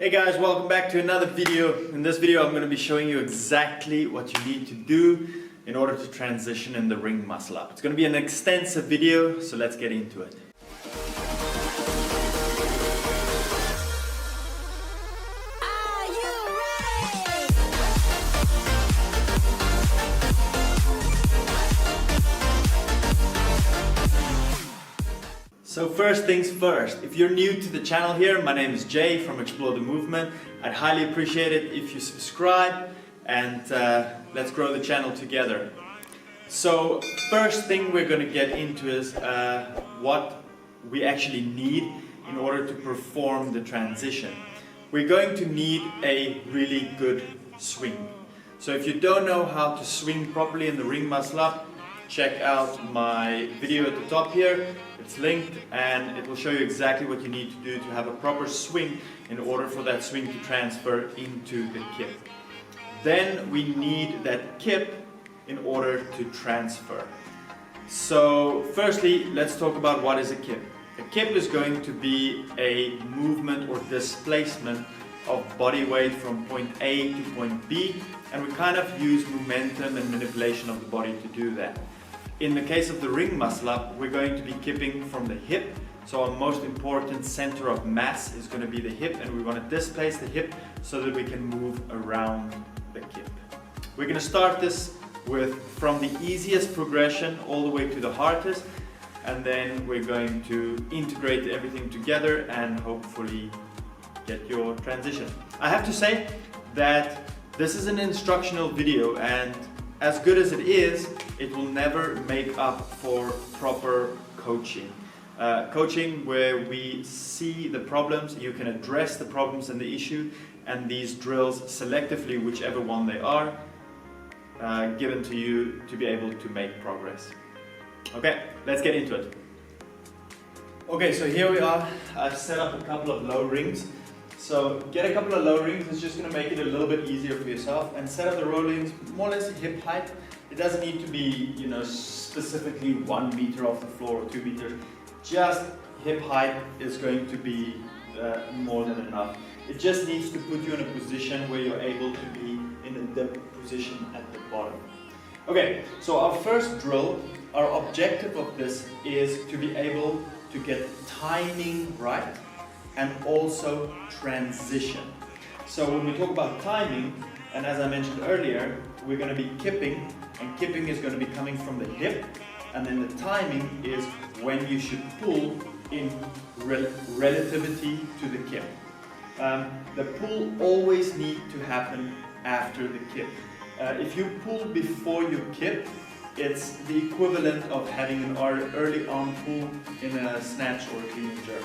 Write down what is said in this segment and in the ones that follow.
Hey guys, welcome back to another video. In this video I'm going to be showing you exactly what you need to do in order to transition in the ring muscle up. It's going to be an extensive video, so let's get into it. So first things first, if you're new to the channel here, my name is Jay from Explore the Movement. I'd highly appreciate it if you subscribe and let's grow the channel together. So first thing we're going to get into is what we actually need in order to perform the transition. We're going to need a really good swing. So if you don't know how to swing properly in the ring muscle up, check out my video at the top here. It's linked and it will show you exactly what you need to do to have a proper swing in order for that swing to transfer into the kip. Then we need that kip in order to transfer. So firstly, let's talk about what is a kip. A kip is going to be a movement or displacement of body weight from point A to point B, and we kind of use momentum and manipulation of the body to do that. In the case of the ring muscle up, we're going to be kipping from the hip. So our most important center of mass is going to be the hip, and we want to displace the hip so that we can move around the kip. We're going to start this from the easiest progression all the way to the hardest, and then we're going to integrate everything together and hopefully get your transition. I have to say that this is an instructional video, and as good as it is, it will never make up for proper coaching. Coaching where we see the problems, you can address the problems and the issue, and these drills selectively, whichever one they are, given to you to be able to make progress. Okay, let's get into it. Okay, so here we are. I've set up a couple of low rings. So get a couple of low rings, it's just going to make it a little bit easier for yourself, and set up the row rings more or less hip height. It doesn't need to be, specifically 1 meter off the floor or 2 meters. Just hip height is going to be more than enough. It just needs to put you in a position where you're able to be in a dip position at the bottom. Okay, so our first drill, our objective of this is to be able to get timing right and also transition. So when we talk about timing, and as I mentioned earlier, we're going to be kipping, and kipping is going to be coming from the hip, and then the timing is when you should pull in relativity to the kip. The pull always needs to happen after the kip. If you pull before you kip, it's the equivalent of having an early arm pull in a snatch or a clean and jerk.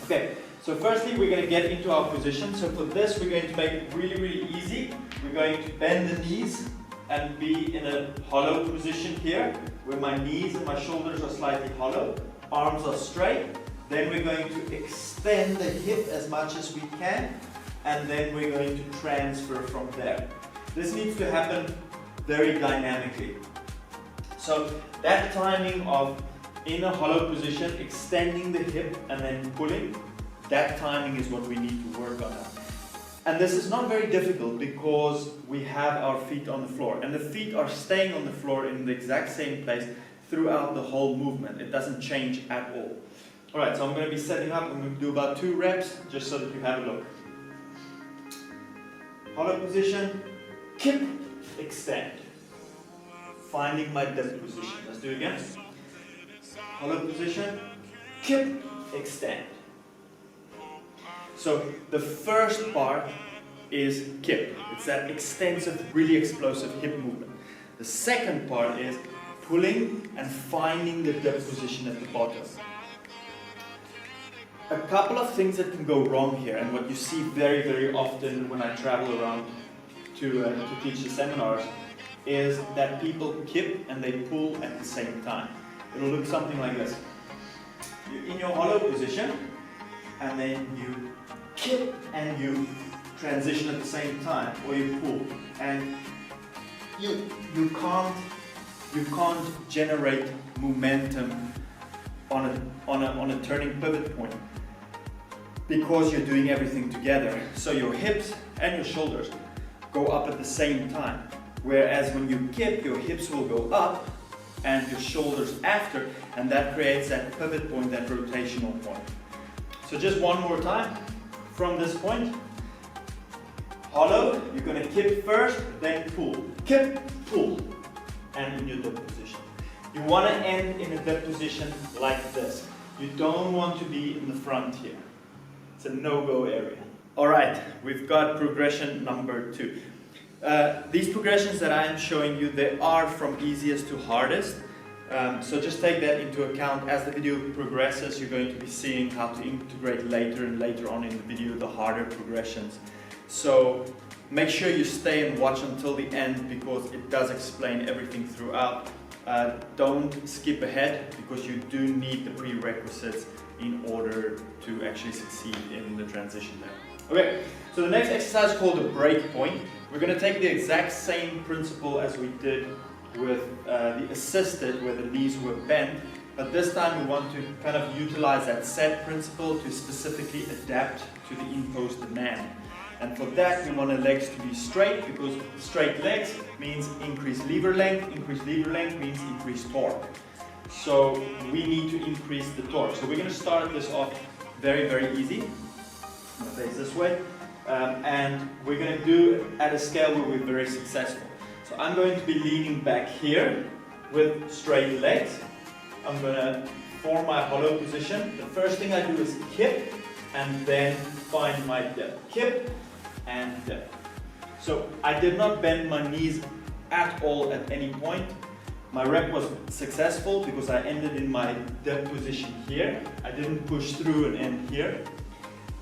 Okay, so firstly we're going to get into our position. So for this we're going to make it really, really easy. We're going to bend the knees and be in a hollow position here, where my knees and my shoulders are slightly hollow, arms are straight. Then we're going to extend the hip as much as we can, and then we're going to transfer from there. This needs to happen very dynamically. So that timing of in a hollow position, extending the hip and then pulling, that timing is what we need to work on. And this is not very difficult because we have our feet on the floor, and the feet are staying on the floor in the exact same place throughout the whole movement. It doesn't change at all. Alright, so I'm going to be setting up. I'm going to do about 2 reps just so that you have a look. Hollow position, kip, extend. Finding my dip position. Let's do it again. Hollow position, kip, extend. So the first part is kip. It's that extensive, really explosive hip movement. The second part is pulling and finding the dip position at the bottom. A couple of things that can go wrong here, and what you see very, very often when I travel around to teach the seminars, is that people kip and they pull at the same time. It'll look something like this. You're in your hollow position, and then you kip and you transition at the same time, or you pull, and you can't generate momentum on a turning pivot point. because you're doing everything together. So your hips and your shoulders go up at the same time. Whereas when you kip, your hips will go up and your shoulders after, and that creates that pivot point, that rotational point. So just one more time, from this point, hollow, you're going to kip first, then pull. Kip, pull, and in your dip position. You want to end in a dip position like this. You don't want to be in the front here. It's a no-go area. Alright, we've got progression number 2. These progressions that I am showing you, they are from easiest to hardest. So just take that into account. As the video progresses, you're going to be seeing how to integrate later and later on in the video the harder progressions. So make sure you stay and watch until the end, because it does explain everything throughout. Don't skip ahead, because you do need the prerequisites in order to actually succeed in the transition there. Okay, so the next exercise is called a break point. We're going to take the exact same principle as we did with the assisted, where the knees were bent, but this time we want to kind of utilize that set principle to specifically adapt to the imposed demand. And for that, we want the legs to be straight, because straight legs means increased lever length means increased torque. So we need to increase the torque. So we're going to start this off very, very easy. I'm going to face this way. And we're going to do it at a scale where we're very successful. So I'm going to be leaning back here with straight legs. I'm going to form my hollow position. The first thing I do is kip and then find my dip. Kip and dip. So I did not bend my knees at all at any point. My rep was successful because I ended in my dip position here. I didn't push through and end here.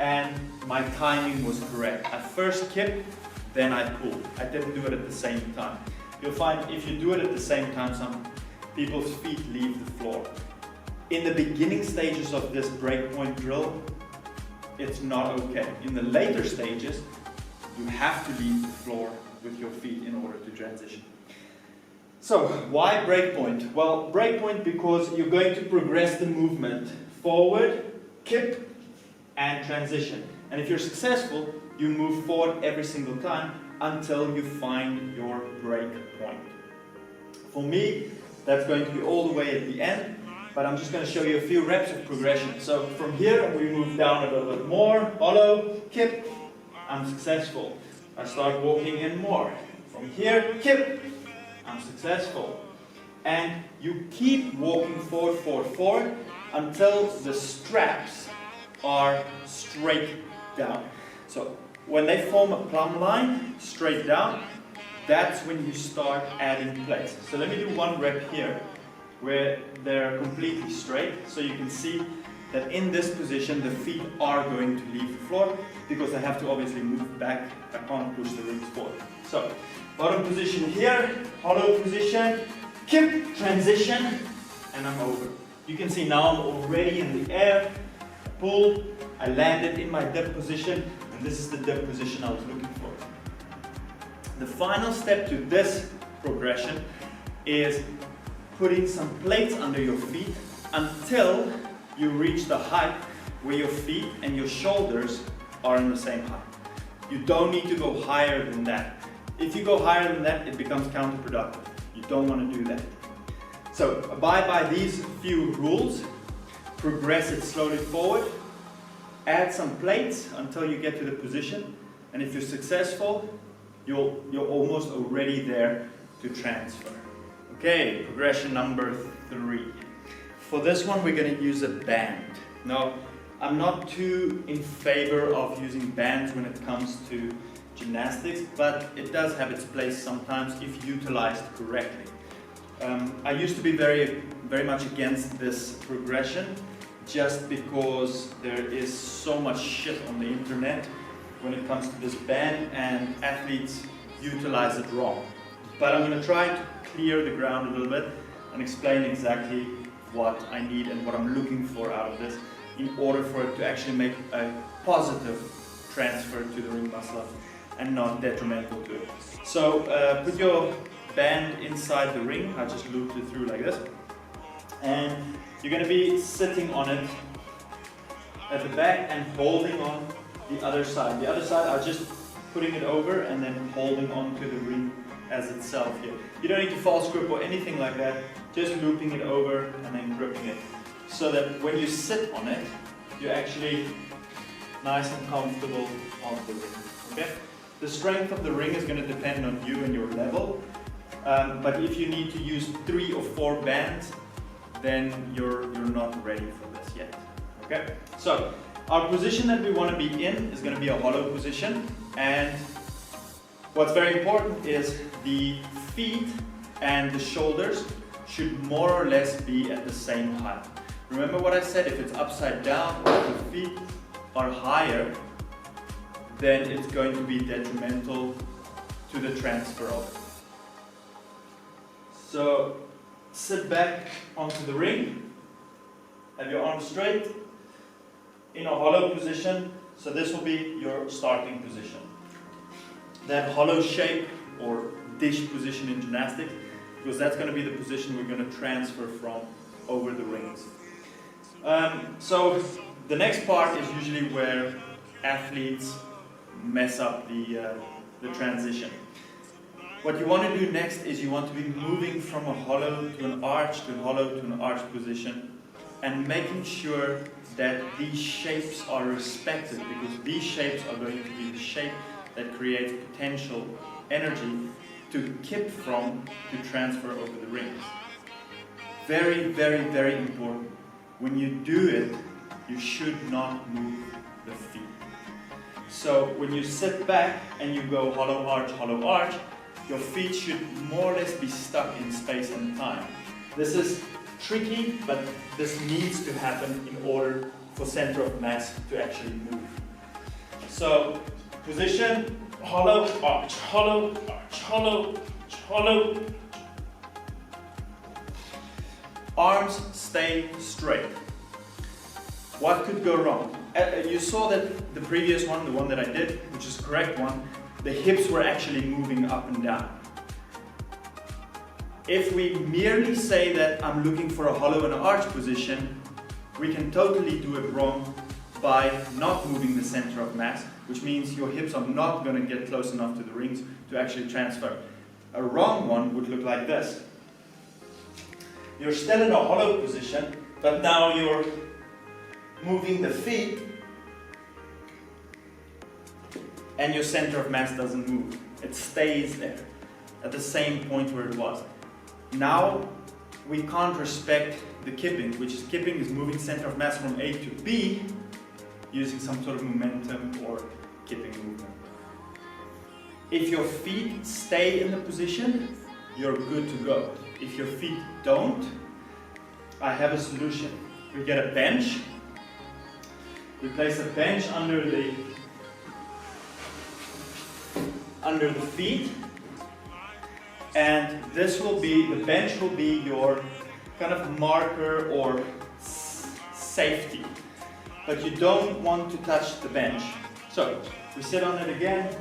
And my timing was correct. I first kipped, then I pulled. I didn't do it at the same time. You'll find if you do it at the same time, some people's feet leave the floor. In the beginning stages of this breakpoint drill, it's not okay. In the later stages, you have to leave the floor with your feet in order to transition. So, why breakpoint? Well, breakpoint because you're going to progress the movement forward, kip, and transition. And if you're successful, you move forward every single time until you find your break point. For me, that's going to be all the way at the end, but I'm just going to show you a few reps of progression. So from here, we move down a little bit more, hollow, kip, I'm successful. I start walking in more. From here, kip, I'm successful. And you keep walking forward until the straps are straight down. So when they form a plumb line straight down, that's when you start adding plates. So let me do one rep here where they're completely straight, so you can see that in this position the feet are going to leave the floor because I have to obviously move back. I can't push the ribs forward. So bottom position here, hollow position, kip, transition, and I'm over. You can see now I'm already in the air. Pull, I landed in my dip position, and this is the dip position I was looking for. The final step to this progression is putting some plates under your feet until you reach the height where your feet and your shoulders are in the same height. You don't need to go higher than that. If you go higher than that, it becomes counterproductive. You don't want to do that. So abide by these few rules. Progress it slowly forward, add some plates until you get to the position, and if you're successful, you're almost already there to transfer. Okay, progression number 3. For this one, we're going to use a band. Now, I'm not too in favor of using bands when it comes to gymnastics, but it does have its place sometimes if utilized correctly. I used to be very much against this progression just because there is so much shit on the internet when it comes to this band and athletes utilize it wrong. But I'm going to try to clear the ground a little bit and explain exactly what I need and what I'm looking for out of this in order for it to actually make a positive transfer to the ring muscle and not detrimental to it. So put your band inside the ring. I just looped it through like this, and you're going to be sitting on it at the back and holding on the other side. The other side, I'm just putting it over and then holding onto the ring as itself here. You don't need to false grip or anything like that, just looping it over and then gripping it. So that when you sit on it, you're actually nice and comfortable on the ring. Okay? The strength of the ring is going to depend on you and your level. But if you need to use 3 or 4 bands, then you're not ready for this yet. Okay? So our position that we want to be in is going to be a hollow position, and what's very important is the feet and the shoulders should more or less be at the same height. Remember what I said, if it's upside down or if the feet are higher, then it's going to be detrimental to the transfer of it. So sit back onto the ring, have your arms straight, in a hollow position, so this will be your starting position. That hollow shape or dish position in gymnastics, because that's going to be the position we're going to transfer from over the rings. So the next part is usually where athletes mess up the transition. What you want to do next is you want to be moving from a hollow to an arch to a hollow to an arch position, and making sure that these shapes are respected, because these shapes are going to be the shape that creates potential energy to kip from to transfer over the rings. Very, very, very important. When you do it, you should not move the feet. So when you sit back and you go hollow arch, your feet should more or less be stuck in space and time. This is tricky, but this needs to happen in order for center of mass to actually move. So position, hollow arch, hollow arch, hollow arch, hollow. Arms stay straight. What could go wrong? You saw that the previous one, the one that I did, which is the correct one, the hips were actually moving up and down. If we merely say that I'm looking for a hollow and arch position, we can totally do it wrong by not moving the center of mass, which means your hips are not going to get close enough to the rings to actually transfer. A wrong one would look like this. You're still in a hollow position, but now you're moving the feet and your center of mass doesn't move. It stays there at the same point where it was. Now we can't respect the kipping, which is kipping is moving center of mass from A to B using some sort of momentum or kipping movement. If your feet stay in the position, you're good to go. If your feet don't, I have a solution. We get a bench. We place a bench under the feet, and this will be, the bench will be your kind of marker or safety, but you don't want to touch the bench. So we sit on it again,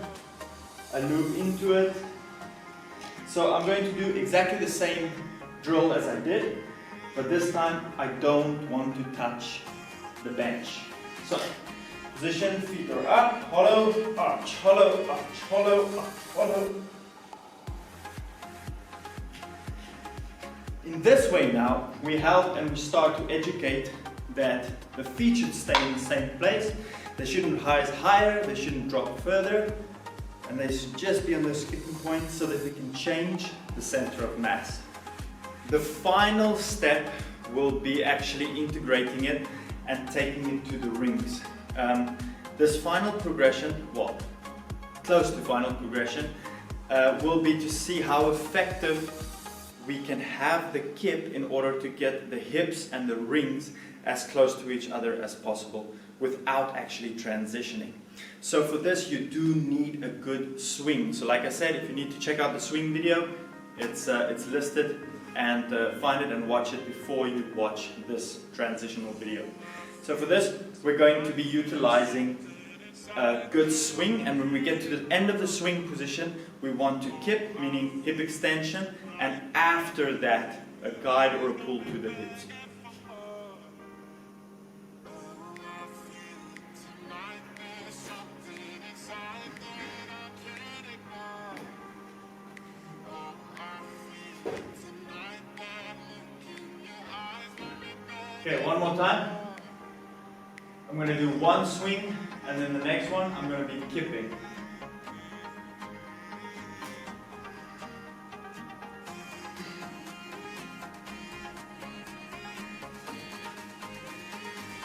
I loop into it. So I'm going to do exactly the same drill as I did, but this time I don't want to touch the bench. So position, feet are up, hollow, arch, hollow, arch, hollow, arch, hollow. In this way now, we help and we start to educate that the feet should stay in the same place. They shouldn't rise higher, they shouldn't drop further, and they should just be on those skipping points so that we can change the center of mass. The final step will be actually integrating it and taking it to the rings. This final progression, well, close to final progression, will be to see how effective we can have the kip in order to get the hips and the rings as close to each other as possible without actually transitioning. So for this you do need a good swing. So like I said, if you need to check out the swing video, it's listed, and find it and watch it before you watch this transitional video. So for this we're going to be utilizing a good swing, and when we get to the end of the swing position we want to kip, meaning hip extension, and after that a guide or a pull to the hips. Okay, one more time. I'm going to do one swing, and then the next one I'm going to be kipping.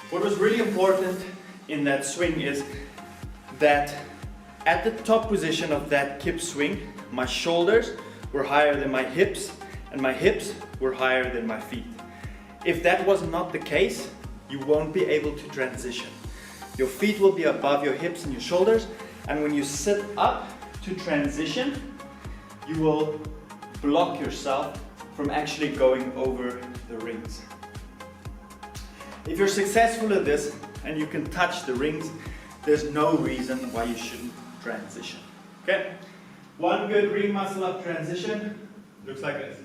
What was really important in that swing is that at the top position of that kip swing, my shoulders were higher than my hips, and my hips were higher than my feet. If that was not the case, you won't be able to transition. Your feet will be above your hips and your shoulders, and when you sit up to transition, you will block yourself from actually going over the rings. If you're successful at this and you can touch the rings, there's no reason why you shouldn't transition. Okay? One good ring muscle up transition looks like this.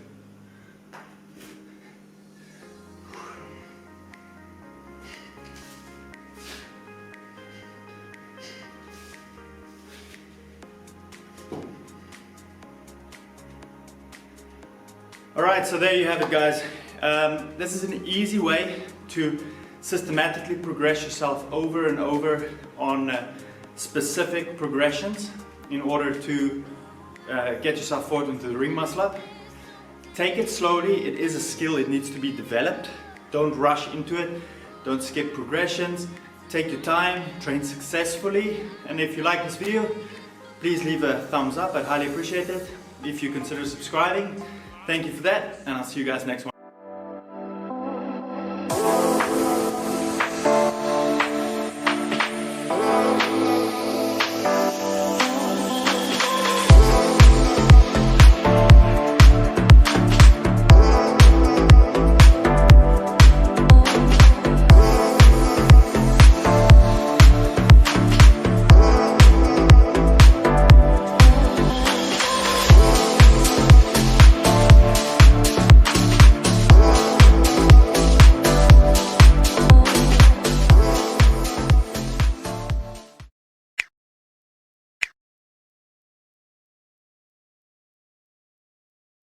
Alright, so there you have it, guys. This is an easy way to systematically progress yourself over and over on specific progressions in order to get yourself forward into the ring muscle up. Take it slowly. It is a skill. It needs to be developed. Don't rush into it. Don't skip progressions. Take your time, train successfully, and if you like this video, please leave a thumbs up. I'd highly appreciate it. If you consider subscribing, thank you for that, and I'll see you guys next one.